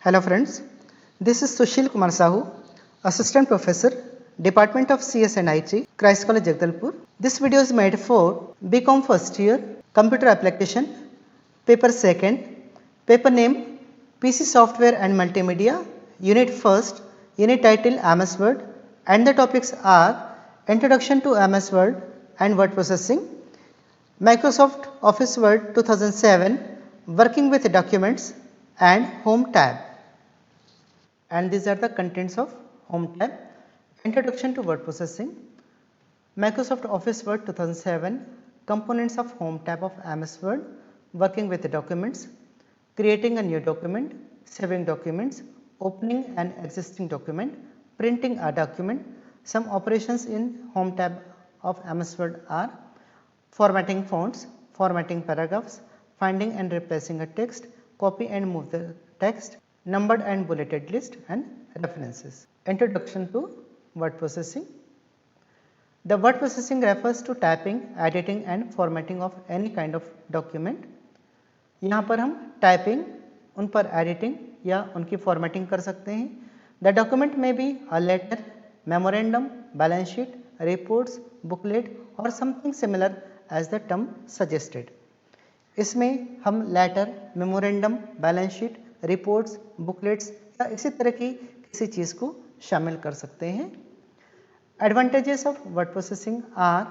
Hello friends, this is Sushil Kumar Sahu, Assistant Professor, Department of CS and IT, Christ College Jagdalpur. This video is made for BCom first year, Computer Application, Paper second, paper name PC Software and Multimedia, Unit first, Unit title MS Word, and the topics are Introduction to MS Word and Word Processing, Microsoft Office Word 2007, Working with Documents, and Home tab. And these are the contents of Home tab. Introduction to Word Processing, Microsoft Office Word 2007, Components of Home tab of MS Word, Working with Documents, Creating a new document, Saving documents, Opening an existing document, Printing a document. Some operations in Home tab of MS Word are formatting fonts, formatting paragraphs, finding and replacing a text, copy and move the text, numbered and bulleted list, and references. Introduction to word processing. The word processing refers to typing, editing and formatting of any kind of document. यहाँ पर हम typing, उन पर editing या उनकी formatting कर सकते हैं. द डॉक्यूमेंट में be a letter, memorandum, balance sheet, reports, booklet और something similar as the term suggested. इसमें हम letter, memorandum, balance sheet, reports, booklets या इसी तरह की किसी चीज़ को शामिल कर सकते हैं. Advantages of word processing are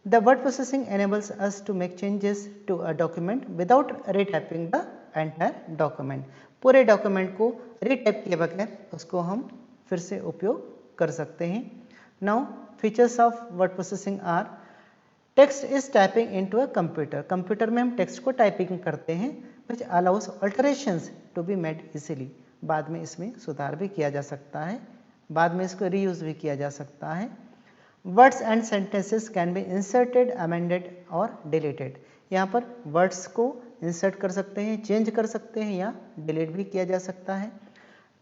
the word processing enables us to make changes to a document without retyping the entire document. पूरे डॉक्यूमेंट को रीटाइप किए बगैर उसको हम फिर से उपयोग कर सकते हैं. Now features of word processing are text is typing into a computer. Computer में हम टेक्स्ट को टाइपिंग करते हैं which allows alterations to be made easily. बाद में इसमें सुधार भी किया जा सकता है, बाद में इसको रीयूज भी किया जा सकता है. Words and sentences can be inserted, amended और डिलीटेड. यहाँ पर वर्ड्स को इंसर्ट कर सकते हैं, चेंज कर सकते हैं या डिलीट भी किया जा सकता है.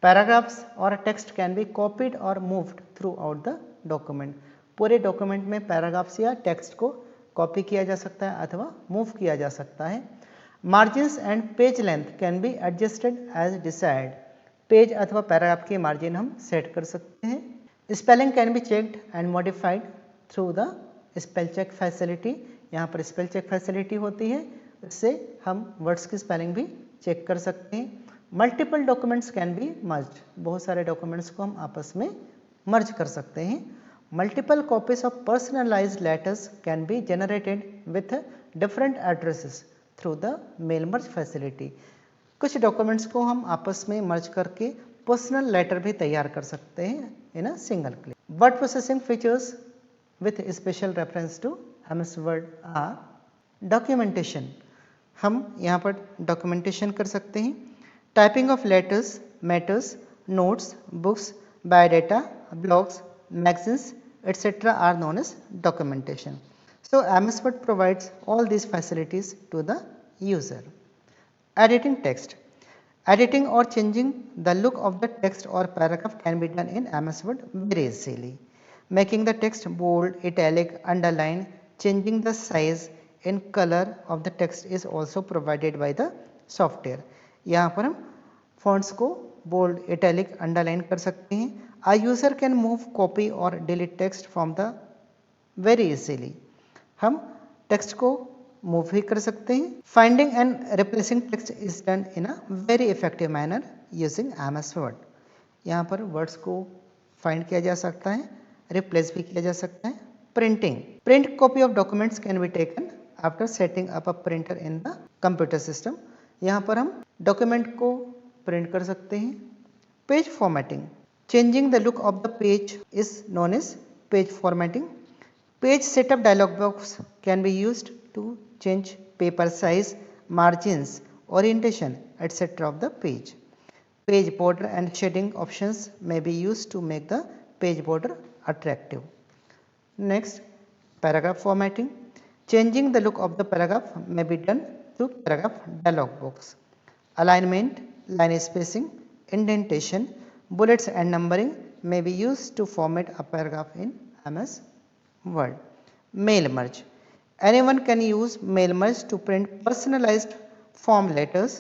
पैराग्राफ्स और टेक्स्ट कैन बी कॉपीड और moved through out the document. पूरे डॉक्यूमेंट में पैराग्राफ्स या टेक्स्ट को कॉपी किया जा सकता है अथवा मूव किया जा सकता है. Margins and page length can be adjusted as decide. Page अथवा पैराग्राफ की मार्जिन हम सेट कर सकते हैं. Spelling can be checked and modified through the spell check facility. यहाँ पर स्पेल चेक फैसिलिटी होती है, इससे हम वर्ड्स की स्पेलिंग भी चेक कर सकते हैं. Multiple documents can B merged. बहुत सारे डॉक्यूमेंट्स को हम आपस में मर्ज कर सकते हैं. Multiple copies of personalised letters can be generated with different addresses through the mail merge facility. कुछ डॉक्यूमेंट्स को हम आपस में मर्ज करके पर्सनल लेटर भी तैयार कर सकते हैं in a single click. Word processing features with special reference to MS word are documentation. हम यहाँ पर डॉक्यूमेंटेशन कर सकते हैं. Typing of letters, matters, notes, books, biodata, blogs, magazines etc. are known as documentation. So MS Word provides all these facilities to the user. Editing text. Editing or changing the look of the text or paragraph can be done in MS Word very easily. Making the text bold, italic, underline, changing the size and color of the text is also provided by the software. यहाँ पर हम fonts को bold, italic, underline कर सकते हैं. A user can move, copy or delete text from the very easily. हम text को move भी कर सकते हैं. Finding and replacing text is done in a very effective manner using MS word. यहाँ पर वर्ड्स को फाइंड किया जा सकता है, रिप्लेस भी किया जा सकता है. Printing. Print copy of documents can be taken after setting up a printer in the computer system. यहाँ पर हम डॉक्यूमेंट को प्रिंट कर सकते हैं. Page formatting. Changing the look of the page is known as page formatting. Page setup dialog box can be used to change paper size, margins, orientation, etc. of the page. Page border and shading options may be used to make the page border attractive. Next, paragraph formatting. Changing the look of the paragraph may be done through paragraph dialog box. Alignment, line spacing, indentation, bullets and numbering may be used to format a paragraph in MS Word. Mail merge. Anyone can use mail merge to print personalized form letters,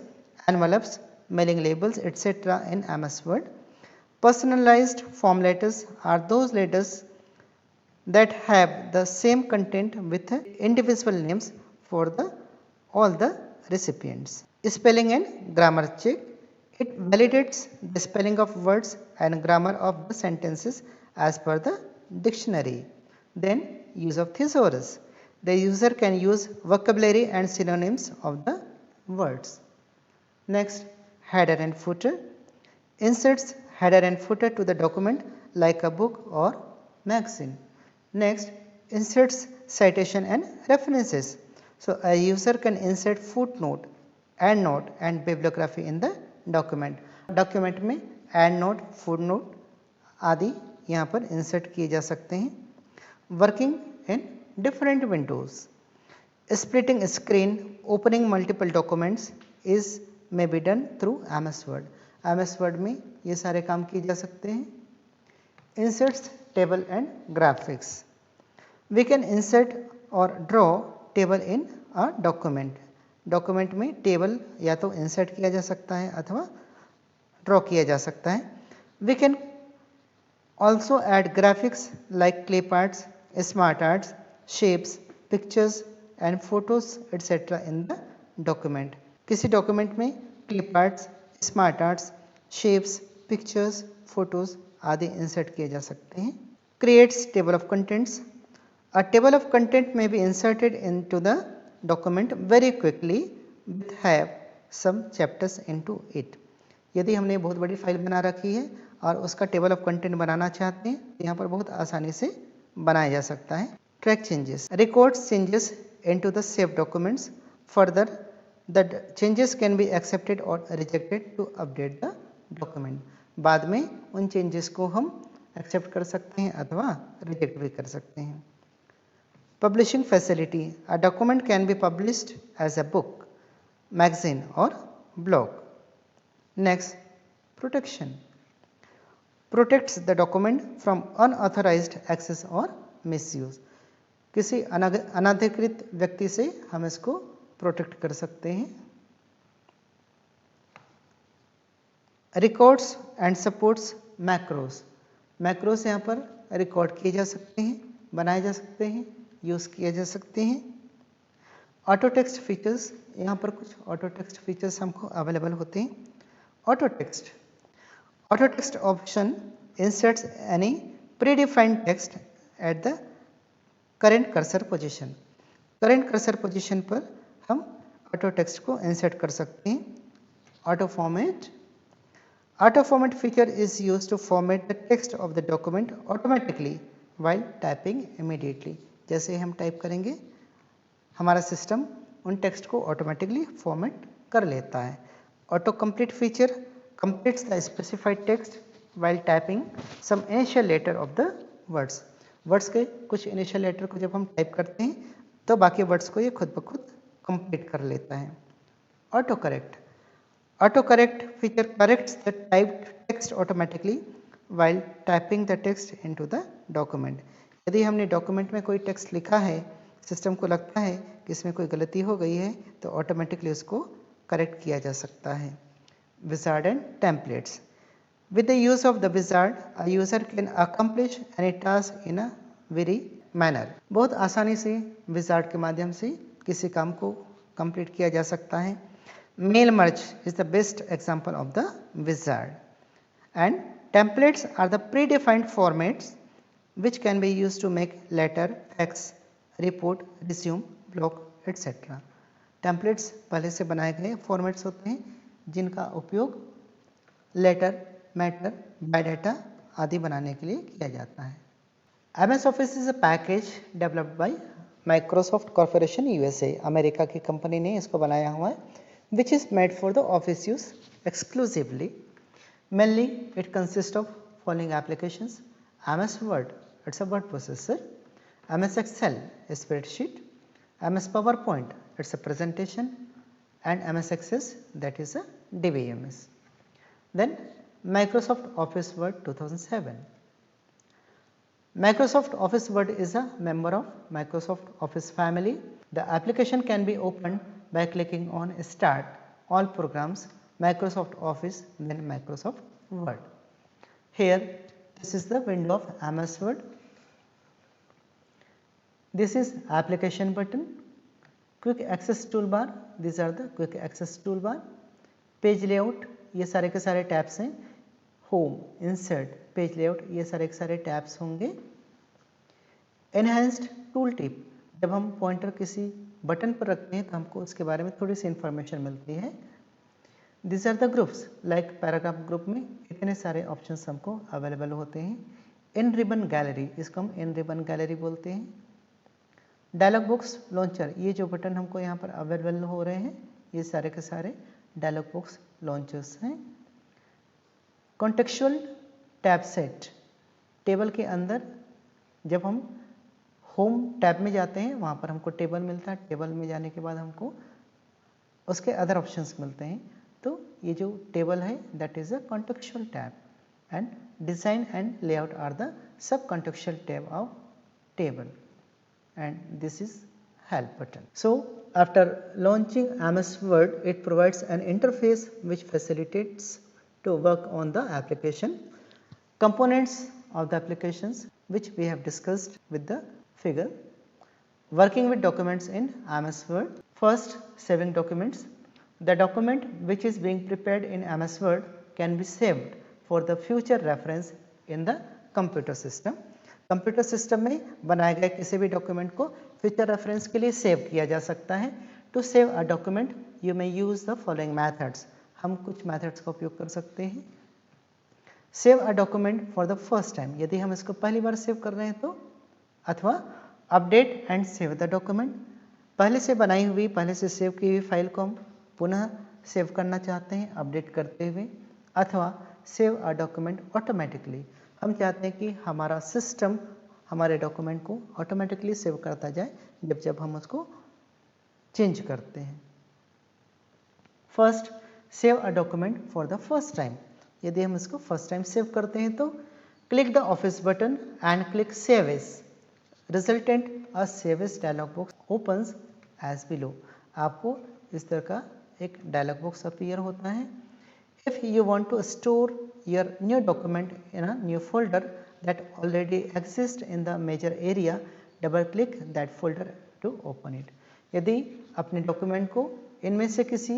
envelopes, mailing labels, etc. in MS Word. Personalized form letters are those letters that have the same content with individual names for all the recipients. Spelling and grammar check. It validates the spelling of words and grammar of the sentences as per the dictionary. Then use of thesaurus. The user can use vocabulary and synonyms of the words. Next, header and footer. Inserts header and footer to the document like a book or magazine. Next, inserts citation and references. So a user can insert footnote, endnote and bibliography in the document. Document में and note, footnote आदि यहाँ पर insert किए जा सकते हैं. Working in different Windows. Splitting screen, opening multiple documents is may be done through MS Word. MS Word में ये सारे काम किए जा सकते हैं. Inserts table and graphics. We can insert or draw table in a document. Document में table या तो इंसर्ट किया जा सकता है अथवा ड्रॉ किया जा सकता है. We can also add graphics like clip arts, smart arts, shapes, pictures and photos etc. in the document. किसी डॉक्यूमेंट में clip arts, smart arts, shapes, pictures, photos आदि इंसर्ट किए जा सकते हैं. Creates table of contents. A table of content may be inserted into the document very quickly with have some chapters into it. यदि हमने बहुत बड़ी फाइल बना रखी है और उसका टेबल ऑफ कंटेंट बनाना चाहते हैं तो यहाँ पर बहुत आसानी से बनाया जा सकता है. Track changes. Records changes into the saved documents. Further, the changes can be accepted or rejected to update the document. बाद में उन changes को हम accept कर सकते हैं अथवा reject भी कर सकते हैं. Publishing facility. A document can be published as a book, magazine or blog. Next, protection. Protects the document from unauthorized access or misuse. किसी अनधिकृत व्यक्ति से हम इसको प्रोटेक्ट कर सकते हैं. Records and supports macros. Macros यहाँ पर रिकॉर्ड किए जा सकते हैं, बनाए जा सकते हैं, यूज़ किए जा सकते हैं. Auto text features. यहाँ पर कुछ ऑटो टेक्स्ट फीचर्स हमको अवेलेबल होते हैं. Auto text. Auto text option inserts any predefined text at the current cursor position. Current cursor position पर हम ऑटो टेक्स्ट को इंसर्ट कर सकते हैं. Auto format. Auto format feature is used to format the text of the document automatically while typing immediately. जैसे हम type करेंगे हमारा सिस्टम उन टेक्स्ट को ऑटोमेटिकली फॉर्मेट कर लेता है. Auto complete feature completes the specified text while typing some initial letter of the words. Words के कुछ इनिशियल लेटर को जब हम टाइप करते हैं तो बाकी वर्ड्स को ये खुद ब खुद कंप्लीट कर लेता है. Auto correct. Auto correct feature corrects the typed text automatically while typing the text into the document. यदि हमने डॉक्यूमेंट में कोई टेक्स्ट लिखा है, सिस्टम को लगता है कि इसमें कोई गलती हो गई है तो ऑटोमेटिकली उसको करेक्ट किया जा सकता है. Wizard and templates. With the use of the wizard, a user can accomplish any task in a very manner. बहुत आसानी से wizard के माध्यम से किसी काम को कंप्लीट किया जा सकता है. Mail merge is the best example of the wizard. And templates are the predefined formats which can be used to make letter, fax, report, resume, blog, etc. Templates पहले से बनाए गए फॉर्मेट्स होते हैं जिनका उपयोग लेटर, मैटर, बायोडाटा आदि बनाने के लिए किया जाता है. MS Office is a package developed by Microsoft corporation USA. America की कंपनी ने इसको बनाया हुआ है. Which is made for the office use exclusively. Mainly it consist of following applications. MS Word, it's a word processor. MS Excel, a spreadsheet. MS PowerPoint, it's a presentation. And MS Access, that is a DBMS. Then Microsoft Office Word 2007. Microsoft Office Word is a member of Microsoft Office family. The application can be opened by clicking on Start, All Programs, Microsoft Office, then Microsoft Word. Here, this is the window of MS Word. This is application button, quick access toolbar, these are the quick access toolbar, page layout, ये सारे के सारे tabs हैं, home, insert, page layout, ये सारे के सारे tabs होंगे। एनहेंस्ड टूल टिप, जब हम पॉइंटर किसी बटन पर रखते हैं तो हमको उसके बारे में थोड़ी सी इंफॉर्मेशन मिलती है। This are the groups, like paragraph group में इतने सारे ऑप्शंस हमको अवेलेबल होते हैं। इन रिबन गैलरी, इसको हम इन रिबन गैलरी बोलते हैं। डायलॉग बॉक्स लॉन्चर, ये जो बटन हमको यहाँ पर अवेलेबल हो रहे हैं ये सारे के सारे डायलॉग बॉक्स लॉन्चर्स हैं। कॉन्टेक्चुअल टैब सेट, टेबल के अंदर जब हम होम टैब में जाते हैं वहाँ पर हमको टेबल मिलता है, टेबल में जाने के बाद हमको उसके अदर ऑप्शंस मिलते हैं। तो ये जो टेबल है that is a contextual tab, and design and layout are the sub contextual tab of table, and this is help button. So after launching MS Word, it provides an interface which facilitates to work on the application. Components of the applications which we have discussed with the figure. Working with documents in MS Word. First, saving documents. The document which is being prepared in MS Word can be saved for the future reference in the computer system. Computer system में बनाए गए किसी भी document को future reference के लिए save किया जा सकता है। To save a document you may use the following methods, हम कुछ मेथड्स का उपयोग कर सकते हैं। Save a document for the first time, यदि हम इसको पहली बार सेव कर रहे हैं तो, अथवा update and save the document, पहले से बनाई हुई पहले से सेव की हुई फाइल को हम पुनः सेव करना चाहते हैं अपडेट करते हुए, अथवा सेव अ डॉक्यूमेंट ऑटोमेटिकली, हम चाहते हैं कि हमारा सिस्टम हमारे डॉक्यूमेंट को ऑटोमेटिकली सेव करता जाए जब हम उसको चेंज करते हैं। First, save a document for the first time, यदि हम इसको फर्स्ट टाइम सेव करते हैं तो click the office button and click save as, resultant a save as dialog box opens as below, आपको इस तरह का एक डायलॉग बॉक्स अपीयर होता है। If you want to store your new document in a new folder that already exists in the major area, double click that folder to open it. यदि अपने document को इनमें से किसी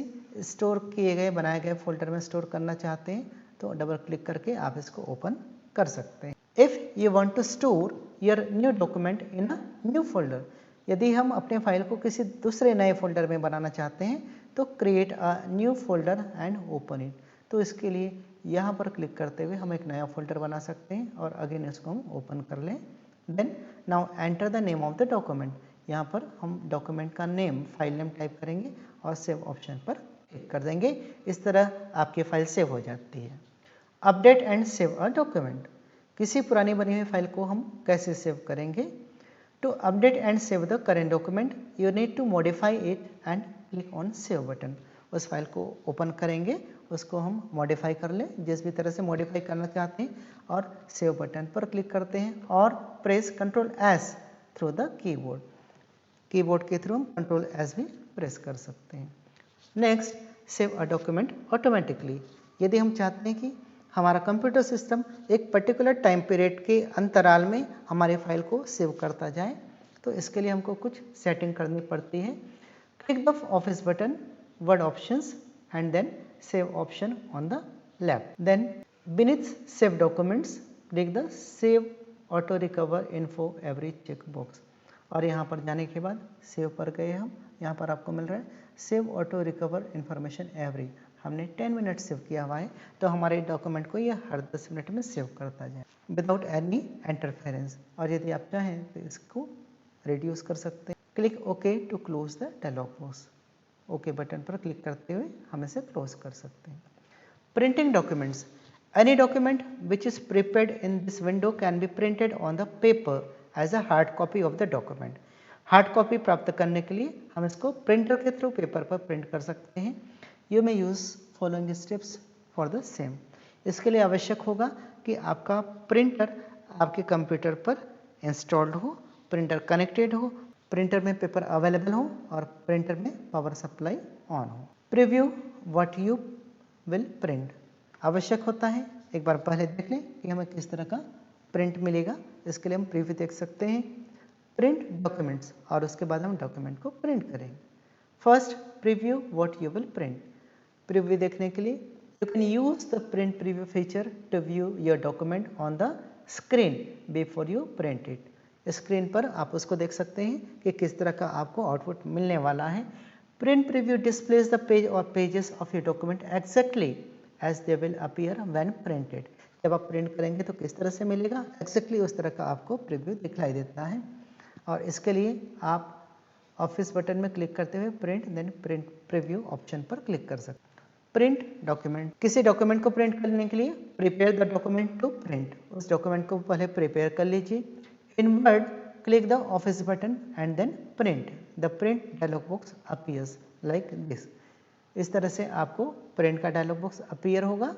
स्टोर किए गए बनाए गए फोल्डर में स्टोर करना चाहते हैं तो डबल क्लिक करके आप इसको ओपन कर सकते हैं। If you want to store your new document in a new folder, यदि हम अपने फाइल को किसी दूसरे नए फोल्डर में बनाना चाहते हैं तो create a new folder and open it, तो इसके लिए यहाँ पर क्लिक करते हुए हम एक नया फोल्डर बना सकते हैं और अगेन इसको हम ओपन कर लें। Then now enter the name of the document, यहाँ पर हम डॉक्यूमेंट का नेम फाइल नेम टाइप करेंगे और सेव ऑप्शन पर क्लिक कर देंगे। इस तरह आपकी फाइल सेव हो जाती है। Update and save a document, किसी पुरानी बनी हुई फाइल को हम कैसे सेव करेंगे। To update and save the current document you need to modify it and click on save button, उस फाइल को ओपन करेंगे, उसको हम मॉडिफाई कर लें जिस भी तरह से मॉडिफाई करना चाहते हैं और सेव बटन पर क्लिक करते हैं और press control S through the keyboard, keyboard के थ्रू हम कंट्रोल एस भी प्रेस कर सकते हैं। Next, save a document automatically, यदि हम चाहते हैं कि हमारा कंप्यूटर सिस्टम एक पर्टिकुलर टाइम पीरियड के अंतराल में हमारे फाइल को सेव करता जाए तो इसके लिए हमको कुछ सेटिंग करनी पड़ती है। Click the office button, word options and then save option on the left. Then beneath save documents click the save auto recover info every checkbox, और यहाँ पर जाने के बाद सेव पर गए हम, यहाँ पर आपको मिल रहा है save auto recover information every, हमने 10 मिनट सेव किया हुआ है तो हमारे डॉक्यूमेंट को ये हर 10 मिनट में सेव करता जाए विदाउट एनी इंटरफेरेंस, और यदि आप चाहें तो इसको रिड्यूस कर सकते हैं। Click okay to close the dialog box, okay button पर क्लिक करते हुए हम इसे क्लोज कर सकते हैं। Printing documents, any document which is prepared in this window can be printed on the paper as a hard copy of the document, hard copy प्राप्त करने के लिए हम इसको प्रिंटर के थ्रू पेपर पर प्रिंट कर सकते हैं। You may use following steps for the same, इसके लिए आवश्यक होगा कि आपका प्रिंटर आपके कंप्यूटर पर इंस्टॉल्ड हो, प्रिंटर कनेक्टेड हो, प्रिंटर में पेपर अवेलेबल हो और प्रिंटर में पावर सप्लाई ऑन हो। Preview what you will print. आवश्यक होता है एक बार पहले देख लें कि हमें किस तरह का प्रिंट मिलेगा। इसके लिए हम प्रीव्यू देख सकते हैं, प्रिंट डॉक्यूमेंट्स, और उसके बाद हम डॉक्यूमेंट को प्रिंट करेंगे। First preview what you will print. Preview देखने के लिए you can use the print preview feature to view your document on the screen before you print it. Screen पर आप उसको देख सकते हैं कि किस तरह का आपको आउटपुट मिलने वाला है। Print preview displays the page और pages of your document exactly as they will appear when printed. जब आप प्रिंट करेंगे तो किस तरह से मिलेगा, एग्जैक्टली उस तरह का आपको प्रीव्यू दिखलाई देता है। और इसके लिए आप ऑफिस बटन में क्लिक करते हुए print then print preview option पर क्लिक कर सकते हैं। प्रिंट डॉक्यूमेंट, किसी डॉक्यूमेंट को प्रिंट करने के लिए prepare the document to print, उस डॉक्यूमेंट को पहले प्रिपेयर कर लीजिए। In word click the office button and then print. The print dialog box appears like this. इस तरह से आपको प्रिंट का डायलॉग बॉक्स अपीयर होगा।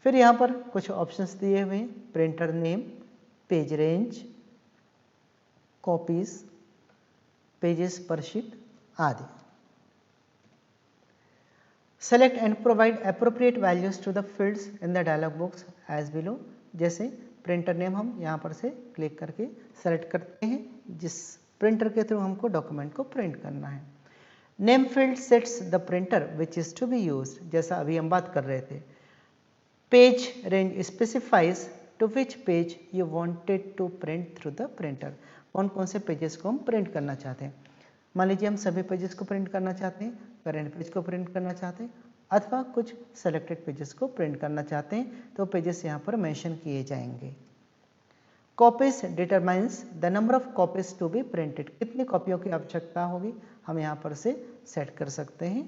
फिर यहाँ पर कुछ ऑप्शंस दिए हुए हैं, printer name, page range, copies, pages per sheet आदि। Select and provide appropriate values to the fields in the dialog box as below. जैसे प्रिंटर नेम हम यहाँ पर से क्लिक करके सेलेक्ट करते हैं जिस प्रिंटर के थ्रू हमको डॉक्यूमेंट को प्रिंट करना है। Name field sets the printer which is to be use, जैसा अभी हम बात कर रहे थे। Page range specifies to which page you wanted to print through the printer. कौन कौन से पेजेस को हम प्रिंट करना चाहते हैं। मान लीजिए हम सभी पेजेस को प्रिंट करना चाहते हैं, करेंट पेज को प्रिंट करना चाहते हैं, अथवा कुछ सेलेक्टेड पेजेस को प्रिंट करना चाहते हैं, तो पेजेस यहाँ पर मेंशन किए जाएंगे। Copies determines the number of copies to be printed, कितनी कॉपियों की आवश्यकता होगी हम यहाँ पर से सेट कर सकते हैं।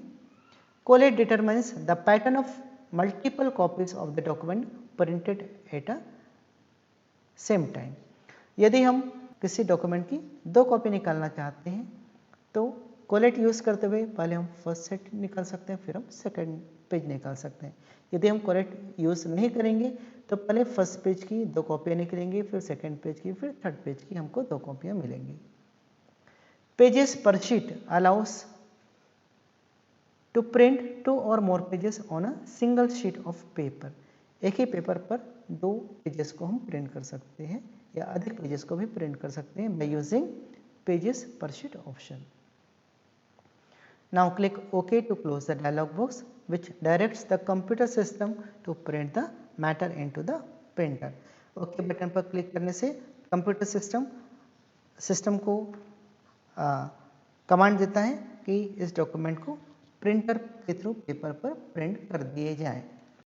Collate determines the pattern of multiple copies of the document printed at a same time. यदि हम किसी डॉक्यूमेंट की 2 कॉपी निकालना चाहते हैं तो कोलेट यूज़ करते हुए पहले हम फर्स्ट सेट निकाल सकते हैं, फिर हम सेकंड पेज निकाल सकते हैं। यदि हम कोलेट यूज़ नहीं करेंगे तो पहले फर्स्ट पेज की 2 कॉपियाँ निकलेंगी, फिर सेकंड पेज की, फिर थर्ड पेज की हमको 2 कॉपियाँ मिलेंगी। Pages per sheet allow us to print 2 और more pages on a single sheet of paper. एक ही पेपर पर 2 पेजेस को हम प्रिंट कर सकते हैं या अधिक पेजेस को भी प्रिंट कर सकते हैं by using pages per sheet option. Now click OK to close the dialog box which directs the computer system to print the matter into the printer. OK button पर क्लिक करने से computer system को command देता है कि इस document को printer के थ्रू पेपर पर प्रिंट कर दिए जाएं।